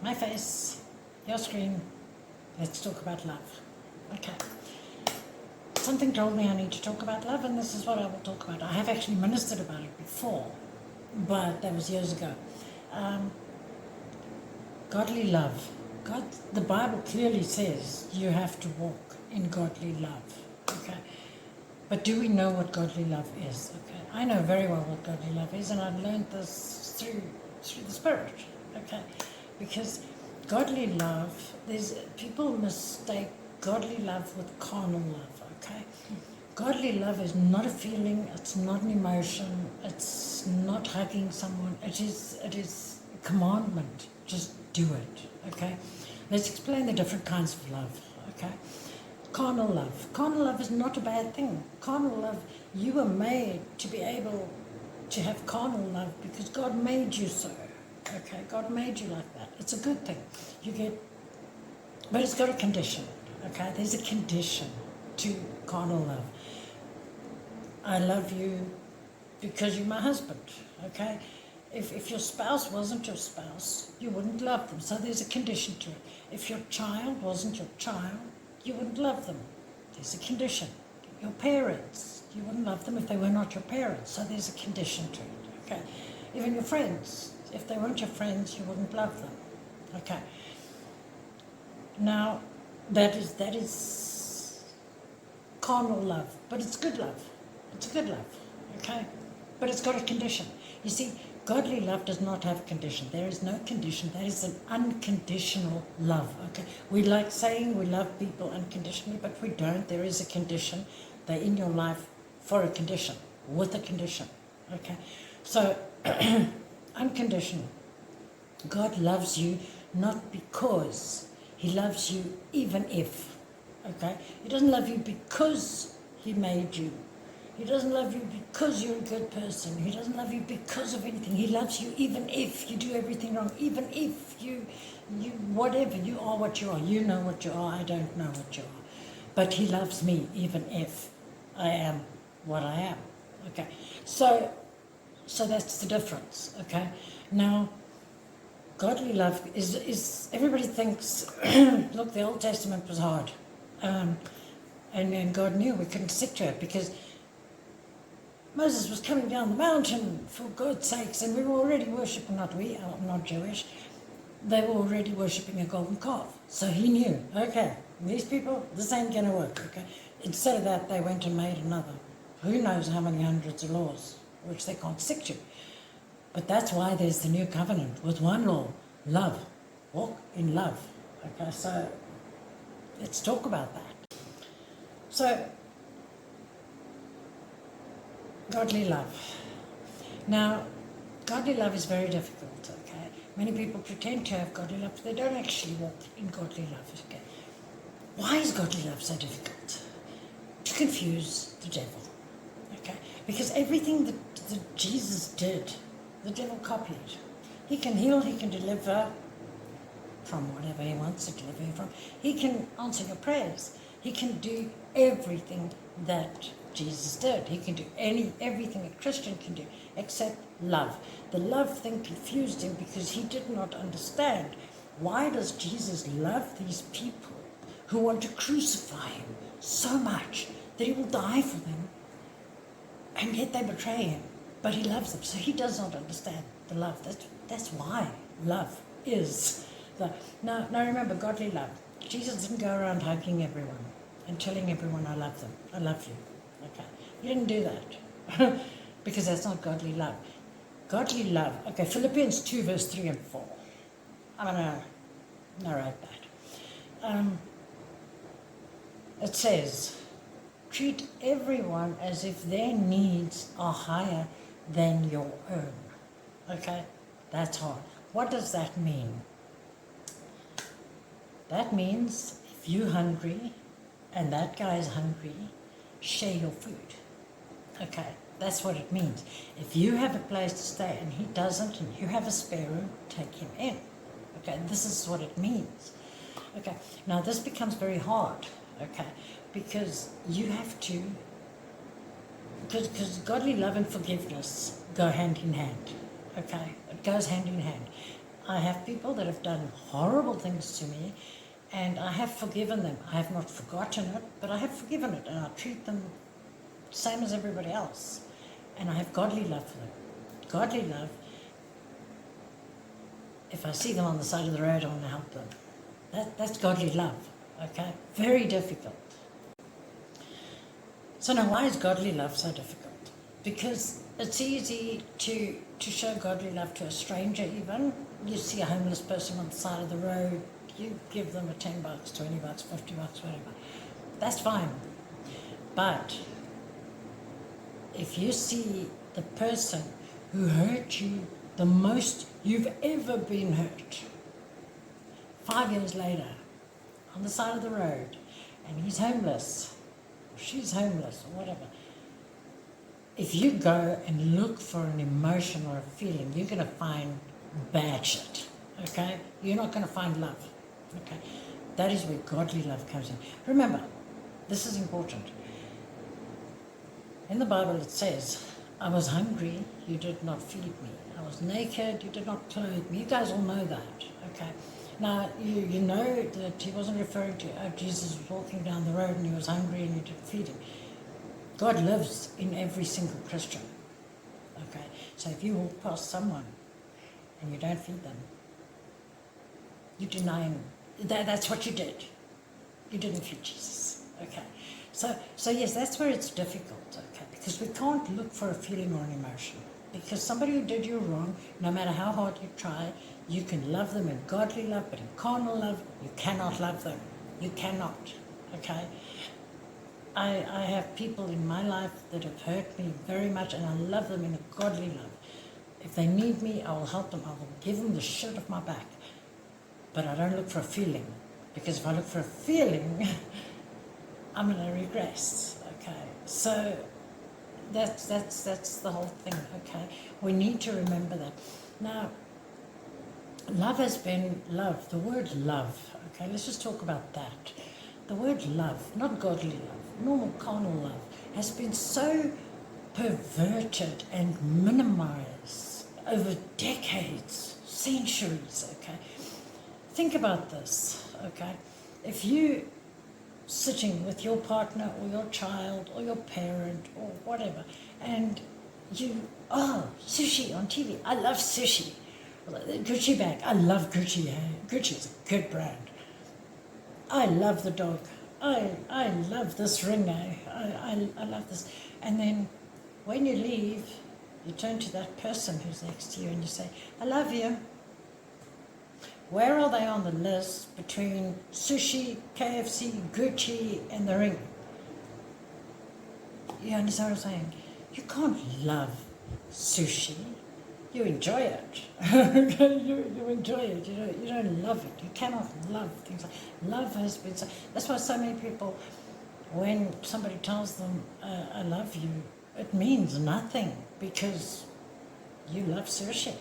My face, your screen. Let's talk about love. Okay. Something told me I need to talk about love, and this is what I will talk about. I have actually ministered about it before, but that was years ago. Godly love. The Bible clearly says you have to walk in godly love. Okay. But do we know what godly love is? Okay. I know very well what godly love is, and I've learned this through the Spirit. Okay. Because godly love, people mistake godly love with carnal love. Okay. Godly love is not a feeling, it's not an emotion, it's not hugging someone, it is a commandment. Just do it. Okay. Let's explain the different kinds of love. Okay. Carnal love. Carnal love is not a bad thing. Carnal love, you were made to be able to have carnal love because God made you so. Okay, God made you like that. It's a good thing. But it's got a condition. Okay, there's a condition to carnal love. I love you because you're my husband. Okay, if your spouse wasn't your spouse, you wouldn't love them. So there's a condition to it. If your child wasn't your child, you wouldn't love them. There's a condition. Your parents, you wouldn't love them if they were not your parents. So there's a condition to it. Okay. Even your friends, if they weren't your friends, you wouldn't love them. Okay. Now, that is carnal love, but it's good love. It's a good love. Okay. But it's got a condition. You see, godly love does not have a condition. There is no condition. That is an unconditional love. Okay, we like saying we love people unconditionally, but we don't. There is a condition. They're in your life for a condition, with a condition. Okay, so unconditional. God loves you not because He loves you even if. Okay, He doesn't love you because He made you. He doesn't love you because you're a good person. He doesn't love you because of anything. He loves you even if you do everything wrong. Even if you whatever, you are what you are. You know what you are. I don't know what you are. But He loves me even if I am what I am. Okay. So that's the difference. Okay. Now, godly love is everybody thinks, look, the Old Testament was hard. And God knew we couldn't stick to it because Moses was coming down the mountain for God's sakes, and we were already worshipping, I'm not Jewish, they were already worshipping a golden calf. So He knew, okay, these people, this ain't going to work, okay. Instead of that, they went and made another. Who knows how many hundreds of laws, which they can't stick to. But that's why there's the new covenant with one law, love. Walk in love. Okay, so let's talk about that. So, godly love. Now, godly love is very difficult, okay? Many people pretend to have godly love, but they don't actually walk in godly love, okay? Why is godly love so difficult? To confuse the devil, okay? Because everything that Jesus did, the devil copied. He can heal, He can deliver from whatever He wants to deliver you from. He can answer your prayers. He can do everything that Jesus did. He can do everything a Christian can do except love. The love thing confused him because he did not understand. Why does Jesus love these people who want to crucify Him so much that He will die for them, and yet they betray Him? But He loves them, so He does not understand the love. That's why love is. Now remember, godly love. Jesus didn't go around hugging everyone and telling everyone, I love them, I love you. Okay, He didn't do that because that's not godly love. Godly love, okay, Philippians 2 verse 3 and 4. I'm going to narrate that. It says, treat everyone as if their needs are higher than your own. Okay, that's hard. What does that mean? That means if you're hungry and that guy is hungry, share your food. Okay, that's what it means. If you have a place to stay and he doesn't, and you have a spare room, take him in. Okay, this is what it means. Okay, now this becomes very hard, okay, because you have to, because godly love and forgiveness go hand in hand, okay? It goes hand in hand. I have people that have done horrible things to me, and I have forgiven them. I have not forgotten it, but I have forgiven it, and I treat them same as everybody else. And I have godly love for them. Godly love, if I see them on the side of the road, I want to help them. That's godly love, okay? Very difficult. So now why is godly love so difficult? Because it's easy to show godly love to a stranger even. You see a homeless person on the side of the road, you give them a $10, $20, $50, whatever. That's fine. But if you see the person who hurt you the most you've ever been hurt, 5 years later, on the side of the road, and he's homeless, or she's homeless, or whatever, if you go and look for an emotion or a feeling, you're going to find bad shit, okay? You're not going to find love, okay? That is where godly love comes in. Remember, this is important. In the Bible it says, I was hungry, you did not feed me. I was naked, you did not clothe me. You guys all know that, okay? Now, you know that he wasn't referring to Jesus was walking down the road and he was hungry and you didn't feed him. God lives in every single Christian, okay? So if you walk past someone and you don't feed them, you deny him. That's what you did. You didn't feed Jesus, okay? So yes, that's where it's difficult, okay? Because we can't look for a feeling or an emotion. Because somebody who did you wrong, no matter how hard you try, you can love them in godly love, but in carnal love, you cannot love them. You cannot, okay? I have people in my life that have hurt me very much, and I love them in a godly love. If they need me, I will help them. I will give them the shirt off my back. But I don't look for a feeling, because if I look for a feeling, I'm going to regress, okay? So that's the whole thing, okay? We need to remember that. Now, love has been love. The word love, okay? Let's just talk about that. The word love, not godly love, normal carnal love, has been so perverted and minimized over decades, centuries, okay? Think about this, okay? If you sitting with your partner or your child or your parent or whatever, and you, sushi on TV, I love sushi. Gucci bag, I love Gucci. Gucci's a good brand. I love the dog. I love this ring. I love this. And then when you leave, you turn to that person who's next to you and you say, I love you. Where are they on the list between sushi, KFC, Gucci, and the ring? You understand what I'm saying? You can't love sushi. You enjoy it. you enjoy it. You don't love it. You cannot love things like love has been so. That's why so many people, when somebody tells them, I love you, it means nothing because you love sushi.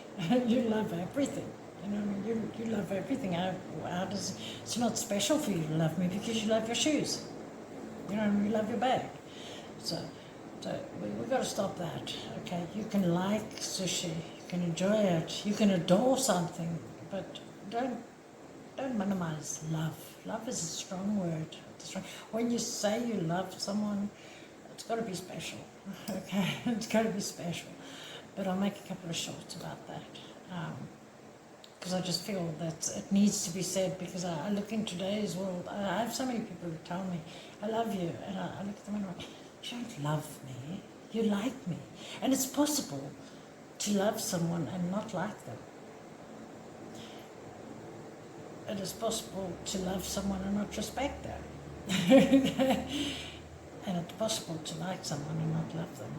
You love everything. You know, you love everything. How does it's not special for you to love me because you love your shoes. You know, you love your bag. So we've got to stop that. Okay, you can like sushi, you can enjoy it, you can adore something, but don't minimize love. Love is a strong word. When you say you love someone, it's got to be special. Okay, it's got to be special. But I'll make a couple of shorts about that. Because I just feel that it needs to be said, because I look in today's world, I have so many people who tell me, I love you, and I look at them and I'm like, you don't love me, you like me. And it's possible to love someone and not like them. It is possible to love someone and not respect them. And it's possible to like someone and not love them.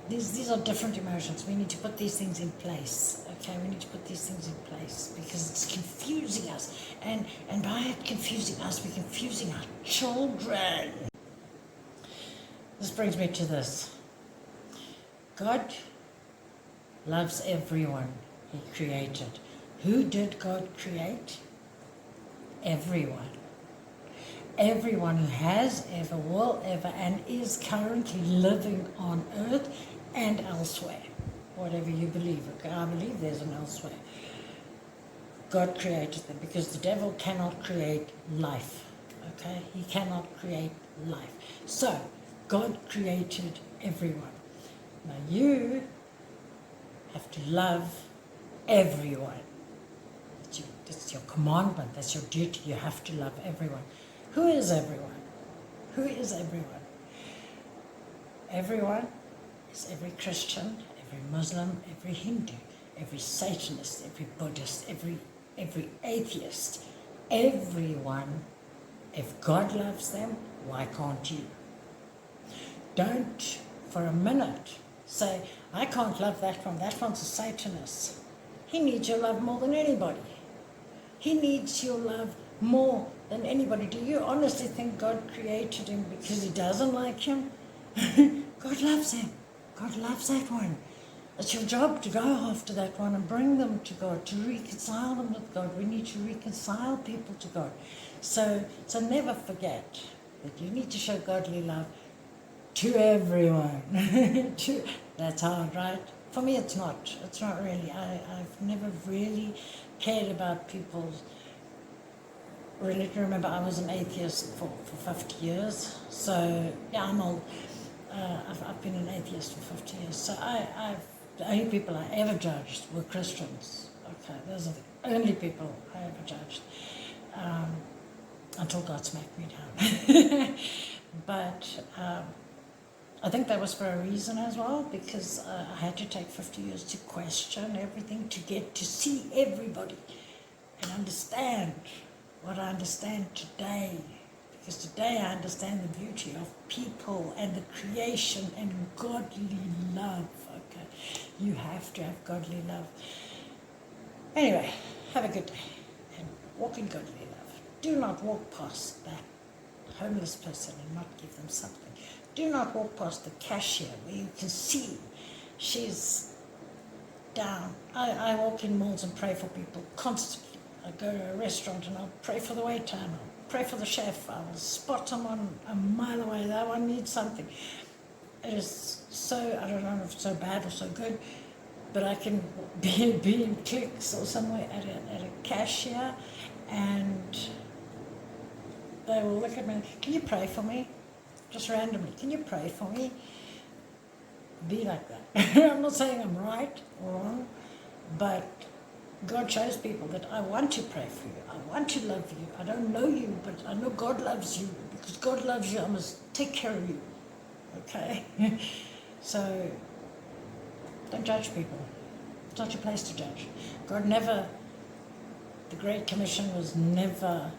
These are different emotions. We need to put these things in place, okay? We need to put these things in place because it's confusing us. And by it confusing us, we're confusing our children. This brings me to this. God loves everyone He created. Who did God create? Everyone. Everyone who has ever, will ever, and is currently living on earth and elsewhere. Whatever you believe. Okay? I believe there's an elsewhere. God created them, because the devil cannot create life. Okay? He cannot create life. So, God created everyone. Now you have to love everyone. That's your commandment, that's your duty. You have to love everyone. Who is everyone? Who is everyone? Everyone is every Christian, every Muslim, every Hindu, every Satanist, every Buddhist, every atheist. Everyone. If God loves them, why can't you? Don't for a minute say, I can't love that one. That one's a Satanist. He needs your love more than anybody. He needs your love more than anybody. Do you honestly think God created him because he doesn't like him? God loves him. God loves that one. It's your job to go after that one and bring them to God, to reconcile them with God. We need to reconcile people to God. So never forget that you need to show godly love to everyone. That's hard, right? For me, it's not. It's not really. I've never really cared about people's religion. Remember, I was an atheist for 50 years. So, yeah, I'm old. I've been an atheist for 50 years. So the only people I ever judged were Christians. Okay, those are the only people I ever judged. Until God smacked me down. But I think that was for a reason as well, because I had to take 50 years to question everything, to get to see everybody and understand what I understand today. Because today I understand the beauty of people and the creation and godly love. Okay, you have to have godly love. Anyway, have a good day and walk in godly love. Do not walk past that homeless person and not give them something. Do not walk past the cashier where you can see she's down. I walk in malls and pray for people constantly. I go to a restaurant and I'll pray for the waiter and I'll pray for the chef. I will spot someone a mile away. That one needs something. It is so, I don't know if it's so bad or so good, but I can be in Clicks or somewhere at a cashier, and they will look at me, can you pray for me? Just randomly, can you pray for me? Be like that. I'm not saying I'm right or wrong, but God shows people that I want to pray for you. I want to love you. I don't know you, but I know God loves you. Because God loves you, I must take care of you. Okay? So, don't judge people. It's not your place to judge. God never, the Great Commission was never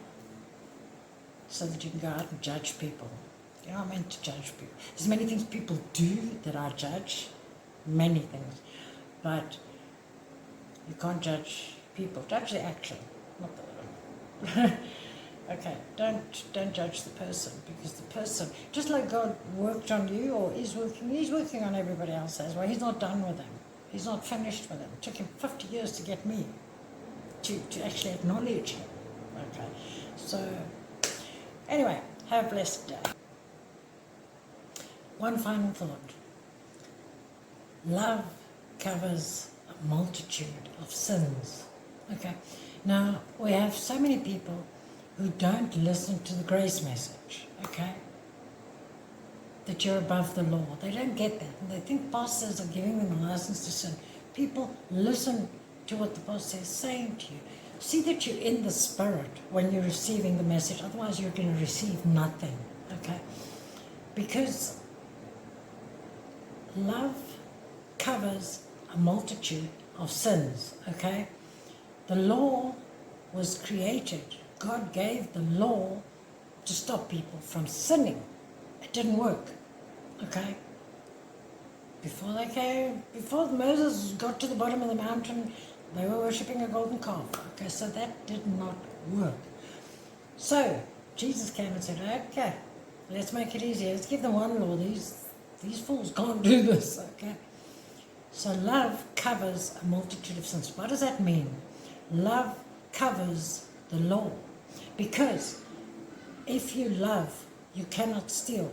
so that you can go out and judge people. You're not meant to judge people. There's many things people do that I judge, many things, but you can't judge people. Judge the action, not the okay, don't judge the person, because the person, just like God worked on you or he's working on everybody else as well. He's not done with them. He's not finished with them. It took him 50 years to get me to actually acknowledge him. Okay, so anyway, have a blessed day. One final thought. Love covers a multitude of sins. Okay. Now, we have so many people who don't listen to the grace message, okay? That you're above the law. They don't get that. And they think pastors are giving them a license to sin. People, listen to what the pastor is saying to you. See that you're in the spirit when you're receiving the message. Otherwise, you're going to receive nothing, okay? Because love covers a multitude of sins, okay? The law was created. God gave the law to stop people from sinning. It didn't work, okay? Before Moses got to the bottom of the mountain, they were worshipping a golden calf, okay? So that did not work. So Jesus came and said, okay, let's make it easier. Let's give them one law. These fools can't do this, okay? So love covers a multitude of sins. What does that mean? Love covers the law. Because if you love, you cannot steal.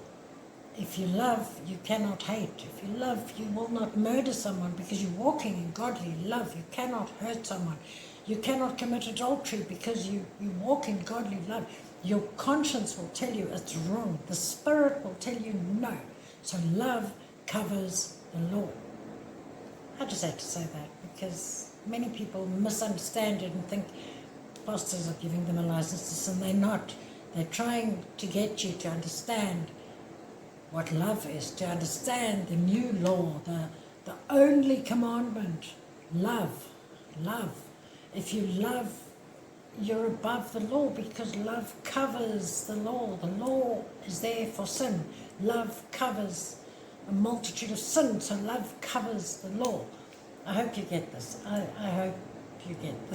If you love, you cannot hate. If you love, you will not murder someone because you're walking in godly love. You cannot hurt someone. You cannot commit adultery because you walk in godly love. Your conscience will tell you it's wrong. The Spirit will tell you no. So love covers the law. I just had to say that because many people misunderstand it and think pastors are giving them a license to sin. They're not. They're trying to get you to understand what love is, to understand the new law, the only commandment. Love. Love. If you love, you're above the law because love covers the law. The law is there for sin. Love covers a multitude of sins, so love covers the law. I hope you get this. I hope you get this.